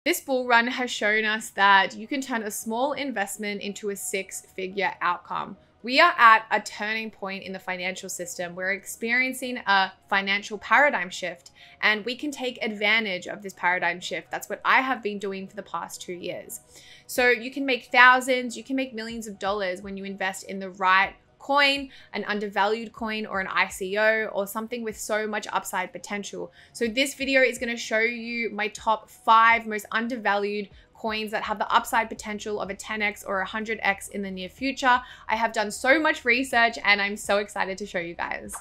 This bull run has shown us that you can turn a small investment into a six-figure outcome. We are at a turning point in the financial system. We're experiencing a financial paradigm shift, and we can take advantage of this paradigm shift. That's what I have been doing for the past 2 years. So you can make thousands, you can make millions of dollars when you invest in the right coin, an undervalued coin, or an ICO, or something with so much upside potential. So this video is going to show you my top 5 most undervalued coins that have the upside potential of a 10x or 100x in the near future. I have done so much research and I'm so excited to show you guys.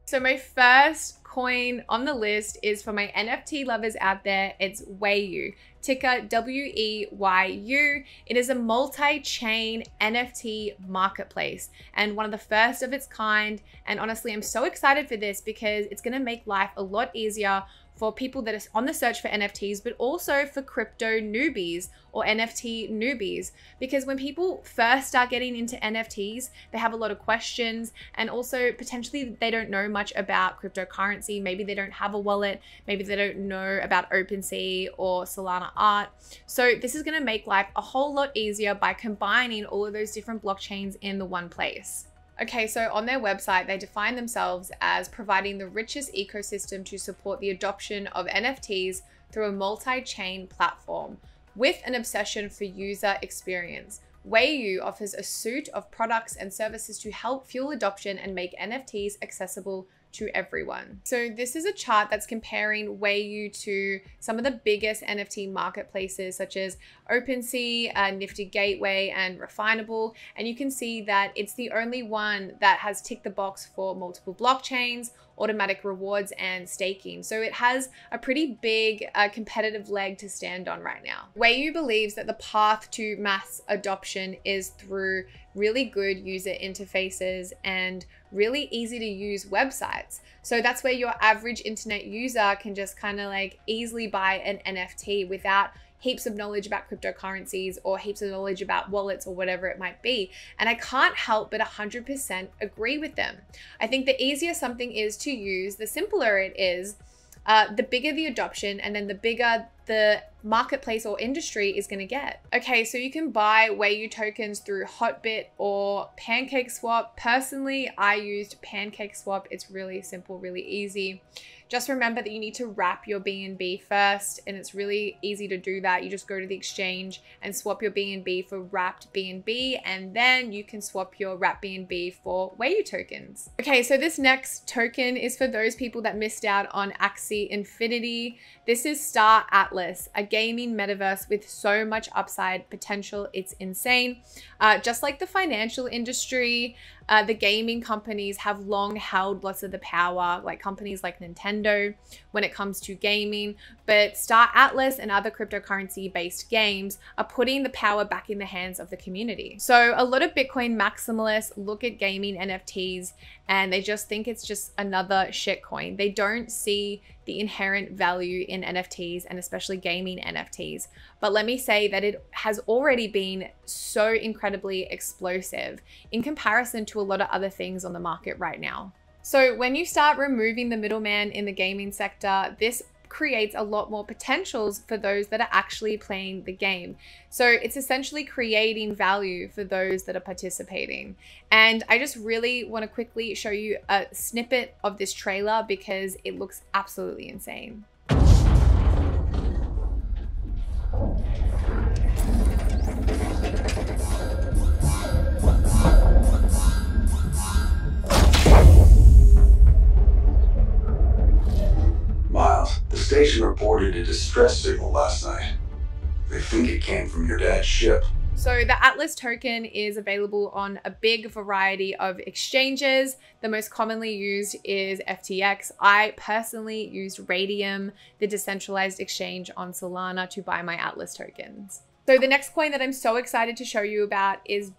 So my first coin on the list is for my NFT lovers out there. It's Wazirx, ticker WEYU. It is a multi-chain NFT marketplace and one of the first of its kind. And honestly, I'm so excited for this because it's going to make life a lot easier for people that are on the search for NFTs, but also for crypto newbies or NFT newbies. Because when people first start getting into NFTs, they have a lot of questions, and also potentially they don't know much about cryptocurrency. Maybe they don't have a wallet. Maybe they don't know about OpenSea or Solana art. So this is gonna make life a whole lot easier by combining all of those different blockchains in the one place. Okay, so on their website, they define themselves as providing the richest ecosystem to support the adoption of NFTs through a multi-chain platform with an obsession for user experience. Wazirx offers a suite of products and services to help fuel adoption and make NFTs accessible to everyone. So this is a chart that's comparing Wazirx to some of the biggest NFT marketplaces such as OpenSea, Nifty Gateway, and Refinable. And you can see that it's the only one that has ticked the box for multiple blockchains, automatic rewards, and staking. So it has a pretty big competitive leg to stand on right now. Wazirx believes that the path to mass adoption is through really good user interfaces and really easy to use websites. So that's where your average internet user can just kind of like easily buy an NFT without heaps of knowledge about cryptocurrencies or heaps of knowledge about wallets or whatever it might be. And I can't help but 100% agree with them. I think the easier something is to use, the simpler it is, the bigger the adoption, and then the bigger the marketplace or industry is going to get. Okay, so you can buy Wazirx tokens through Hotbit or PancakeSwap. Personally, I used PancakeSwap. It's really simple, really easy. Just remember that you need to wrap your BNB first, and it's really easy to do that. You just go to the exchange and swap your BNB for wrapped BNB, and then you can swap your wrapped BNB for Wazirx tokens. Okay, so this next token is for those people that missed out on Axie Infinity. This is Star Atlas, a gaming metaverse with so much upside potential. It's insane. Just like the financial industry, the gaming companies have long held lots of the power, like companies like Nintendo, when it comes to gaming. But Star Atlas and other cryptocurrency-based games are putting the power back in the hands of the community. So a lot of Bitcoin maximalists look at gaming NFTs and they just think it's just another shitcoin. They don't see the inherent value in NFTs, and especially gaming NFTs. But let me say that it has already been so incredibly explosive in comparison to a lot of other things on the market right now. So when you start removing the middleman in the gaming sector, this creates a lot more potentials for those that are actually playing the game. So it's essentially creating value for those that are participating. And I just really want to quickly show you a snippet of this trailer because it looks absolutely insane. The station reported a distress signal last night. They think it came from your dad's ship. So the Atlas token is available on a big variety of exchanges. The most commonly used is FTX. I personally used Radium, the decentralized exchange on Solana, to buy my Atlas tokens. So the next coin that I'm so excited to show you about is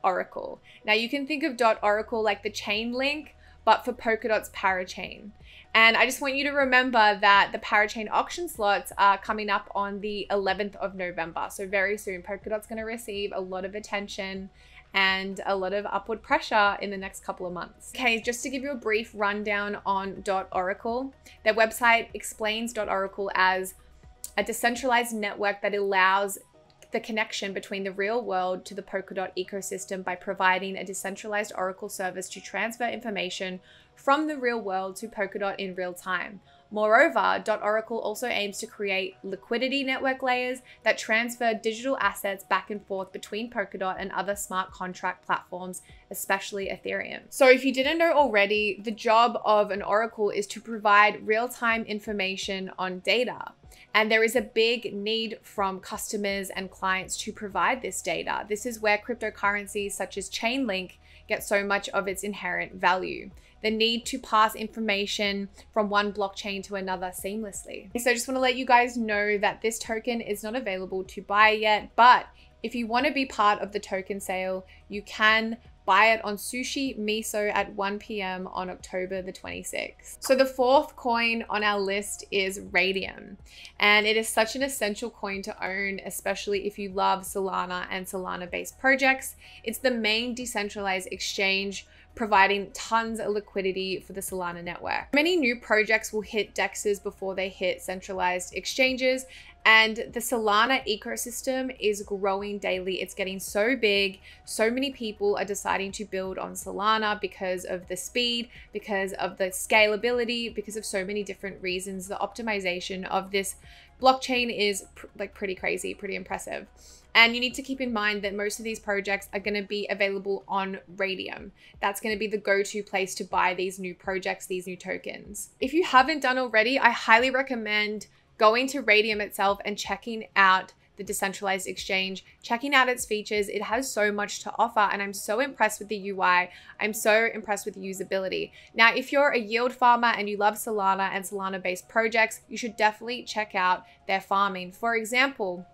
.Oracle. Now you can think of .Oracle like the chain link, but for Polkadot's parachain. And I just want you to remember that the parachain auction slots are coming up on the 11th of November. So very soon, Polkadot's going to receive a lot of attention and a lot of upward pressure in the next couple of months. Okay, just to give you a brief rundown on .Oracle, their website explains .Oracle as a decentralized network that allows the connection between the real world to the Polkadot ecosystem by providing a decentralized Oracle service to transfer information from the real world to Polkadot in real time. Moreover, .Oracle also aims to create liquidity network layers that transfer digital assets back and forth between Polkadot and other smart contract platforms, especially Ethereum. So if you didn't know already, the job of an Oracle is to provide real-time information on data. And there is a big need from customers and clients to provide this data. This is where cryptocurrencies such as Chainlink get so much of its inherent value. The need to pass information from one blockchain to another seamlessly. So I just want to let you guys know that this token is not available to buy yet, but if you want to be part of the token sale, you can buy it on Sushi Miso at 1 p.m. on October the 26th. So the fourth coin on our list is Radium. And it is such an essential coin to own, especially if you love Solana and Solana-based projects. It's the main decentralized exchange, providing tons of liquidity for the Solana network. Many new projects will hit DEXs before they hit centralized exchanges, and the Solana ecosystem is growing daily. It's getting so big. So many people are deciding to build on Solana because of the speed, because of the scalability, because of so many different reasons. The optimization of this blockchain is pretty crazy, pretty impressive. And you need to keep in mind that most of these projects are going to be available on Radium. That's going to be the go-to place to buy these new projects, these new tokens. If you haven't done already, I highly recommend going to Radium itself and checking out the decentralized exchange, checking out its features. It has so much to offer, and I'm so impressed with the UI. I'm so impressed with the usability. Now, if you're a yield farmer and you love Solana and Solana-based projects, you should definitely check out their farming. For example,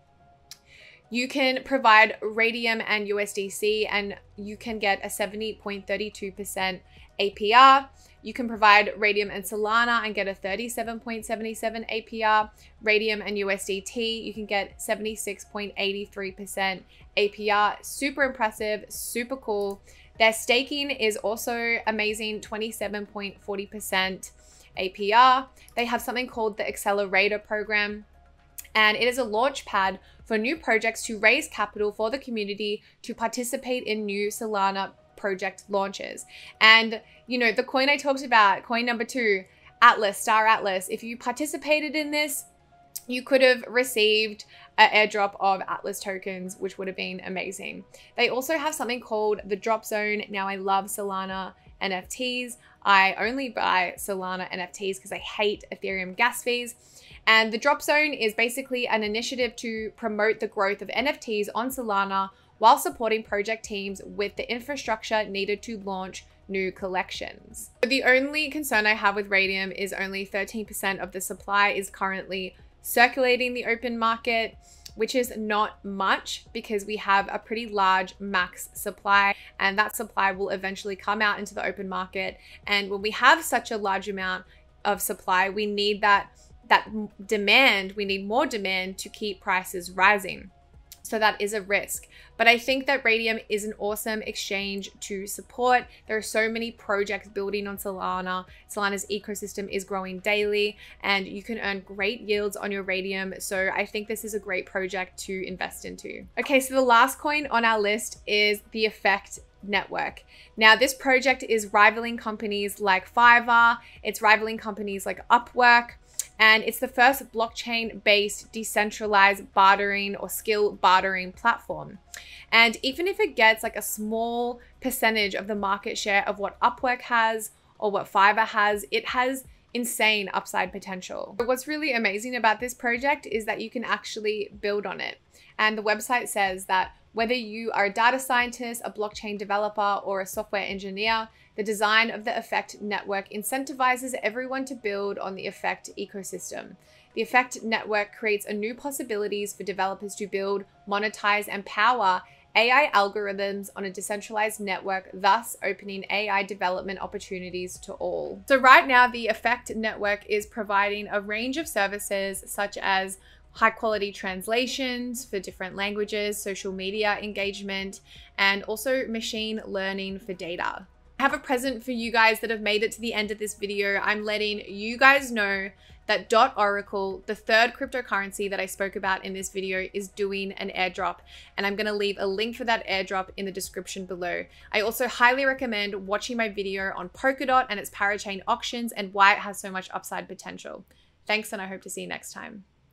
you can provide Radium and USDC and you can get a 70.32% APR. You can provide Radium and Solana and get a 37.77 APR. Radium and USDT, you can get 76.83% APR. Super impressive, super cool. Their staking is also amazing, 27.40% APR. They have something called the Accelerator program, and it is a launch pad for new projects to raise capital for the community to participate in new Solana project launches. And you know, the coin I talked about, coin number 2, Atlas, Star Atlas, if you participated in this, you could have received an airdrop of Atlas tokens, which would have been amazing. They also have something called the Drop Zone. Now, I love Solana NFTs. I only buy Solana NFTs because I hate Ethereum gas fees. And the Drop Zone is basically an initiative to promote the growth of NFTs on Solana while supporting project teams with the infrastructure needed to launch new collections. The only concern I have with Radium is only 13% of the supply is currently circulating the open market, which is not much because we have a pretty large max supply, and that supply will eventually come out into the open market. And when we have such a large amount of supply, we need that demand, we need more demand to keep prices rising. So that is a risk. But I think that Radium is an awesome exchange to support. There are so many projects building on Solana. Solana's ecosystem is growing daily and you can earn great yields on your Radium. So I think this is a great project to invest into. Okay, so the last coin on our list is the Effect Network. Now, this project is rivaling companies like Fiverr. It's rivaling companies like Upwork. And it's the first blockchain-based decentralized bartering or skill bartering platform. And even if it gets like a small percentage of the market share of what Upwork has or what Fiverr has, it has insane upside potential. But what's really amazing about this project is that you can actually build on it. And the website says that whether you are a data scientist, a blockchain developer, or a software engineer, the design of the Effect Network incentivizes everyone to build on the Effect ecosystem. The Effect Network creates a new possibilities for developers to build, monetize, and power AI algorithms on a decentralized network, thus opening AI development opportunities to all. So right now, the Effect Network is providing a range of services such as high quality translations for different languages, social media engagement, and also machine learning for data. I have a present for you guys that have made it to the end of this video. I'm letting you guys know that Oracle, the third cryptocurrency that I spoke about in this video, is doing an airdrop. And I'm going to leave a link for that airdrop in the description below. I also highly recommend watching my video on Polkadot and its parachain auctions and why it has so much upside potential. Thanks, and I hope to see you next time.